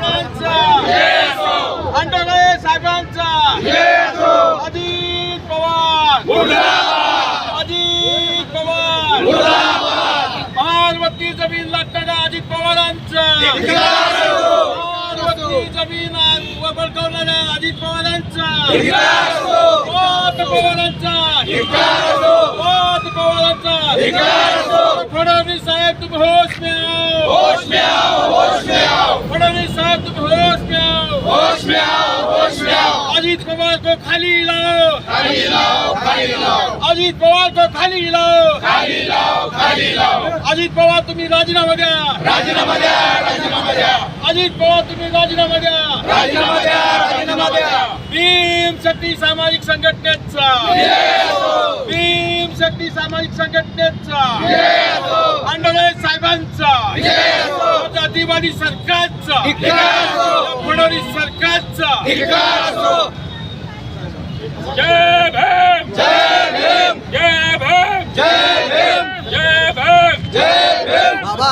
जवानांचा अंडोळे साहेबांचा अजित पवार अजित पवार महारवती जमीन लागताना अजित पवारांचा महारवती जमीन बळकावणाऱ्या अजित पवारांचा पवारांचा फडणवीस साहेब तुम होश में आओ फडणवीस साहब तुम होश में आओ अजित पवार को खाली लाओ अजित पवार को खाली लाओ अजित पवार तुम्ही राजीनामा द्या अजित पवार तुम्ही राजीनामा द्या भीम शक्ती सामाजिक संघटनेचा अंडोळे साहेबांचा जातीवादी सरकारचा फडणवीस सरकारचा जय भीम जय भीम जय भीम जय भीम जय भीम जय भीम बाबा।